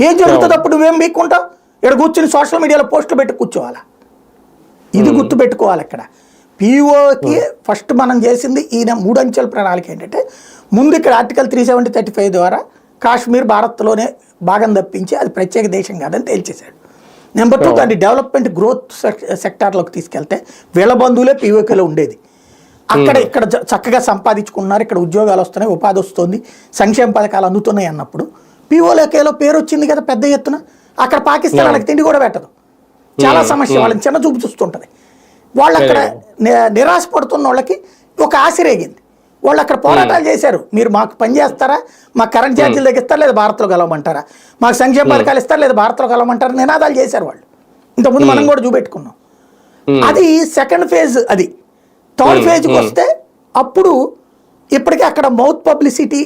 ఏం జరుగుతుంది అప్పుడు? నువ్వేం మీకుంటావు? ఇక్కడ కూర్చుని సోషల్ మీడియాలో పోస్టులు పెట్టి కూర్చోవాలా? ఇది గుర్తు పెట్టుకోవాలి. ఇక్కడ పిఓకి ఫస్ట్ మనం చేసింది ఈయన 3 అంచెల ప్రణాళిక ఏంటంటే, ముందు ఇక్కడ ఆర్టికల్ 370-35 ద్వారా కాశ్మీర్ భారత్లోనే భాగం తప్పించి అది ప్రత్యేక దేశం కాదని తేల్చేశాడు. నెంబర్ 2, దాన్ని డెవలప్మెంట్ గ్రోత్ సెక్టార్లోకి తీసుకెళ్తే వీళ్ళ బంధువులే పిఓకేలో ఉండేది. అక్కడ ఇక్కడ చక్కగా సంపాదించుకున్నారు, ఇక్కడ ఉద్యోగాలు వస్తున్నాయి, ఉపాధి వస్తుంది, సంక్షేమ పథకాలు అందుతున్నాయి అన్నప్పుడు పిఓకేలో పేరు వచ్చింది కదా పెద్ద ఎత్తున. అక్కడ పాకిస్తాన్ వాళ్ళకి తిండి కూడా పెట్టదు, చాలా సమస్య, వాళ్ళని చిన్న చూపు చూస్తుంటుంది. వాళ్ళు అక్కడ నిరాశ పడుతున్న వాళ్ళకి ఒక ఆశ రేగింది. వాళ్ళు అక్కడ పోరాటాలు చేశారు. మీరు మాకు పని చేస్తారా, మాకు కరెంట్ ఛార్జీలు తగ్గిస్తారు, లేదా భారత్లో కలవమంటారా, మాకు సంక్షేమ పథకాలు ఇస్తారు, లేదా భారత్లో కలవమంటారా, నినాదాలు చేశారు వాళ్ళు. ఇంతకుముందు మనం కూడా చూపెట్టుకున్నాం. అది సెకండ్ ఫేజ్. అది థర్డ్ ఫేజ్కి వస్తే అప్పుడు ఇప్పటికీ అక్కడ మౌత్ పబ్లిసిటీ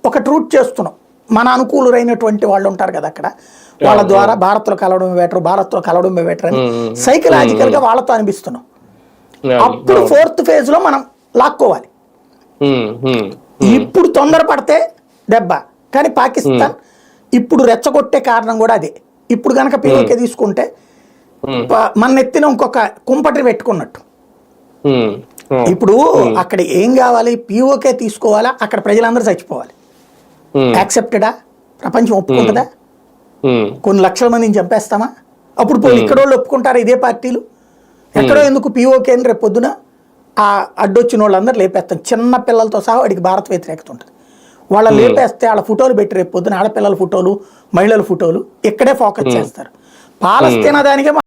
ఒక ట్రూట్ చేస్తున్నాం. మన అనుకూలురైనటువంటి వాళ్ళు ఉంటారు కదా అక్కడ, వాళ్ళ ద్వారా భారత్లో కలవడం బెటర్, భారత్లో కలవడం బెటర్ అని సైకలాజికల్గా వాళ్ళతో అనిపిస్తున్నాం. అప్పుడు ఫోర్త్ ఫేజ్లో మనం లాక్కోవాలి. ఇప్పుడు తొందరపడితే దెబ్బ. కానీ పాకిస్తాన్ ఇప్పుడు రెచ్చగొట్టే కారణం కూడా అదే. ఇప్పుడు కనుక పిఓకే తీసుకుంటే మన ఎత్తిన ఇంకొక కుంపటి పెట్టుకున్నట్టు. ఇప్పుడు అక్కడ ఏం కావాలి? పిఓకే తీసుకోవాలా, అక్కడ ప్రజలందరూ చచ్చిపోవాలి. యాక్సెప్టెడా? ప్రపంచం ఒప్పుకుంటుందా? కొన్ని లక్షల మందిని చంపేస్తామా? అప్పుడు పోయి ఇక్కడ వాళ్ళు ఒప్పుకుంటారా? ఇదే పార్టీలు ఎక్కడో ఎందుకు పిఓకే అని రేపు పొద్దున ఆ అడ్డొచ్చిన వాళ్ళందరూ లేపేస్తాం. చిన్న పిల్లలతో సహా వాడికి భారత వ్యతిరేకత ఉంటుంది. వాళ్ళని లేపేస్తే వాళ్ళ ఫోటోలు పెట్టి రేపు పొద్దున ఆడపిల్లల ఫోటోలు, మహిళల ఫోటోలు ఇక్కడే ఫోకస్ చేస్తారు. పాలస్తీనా దానికే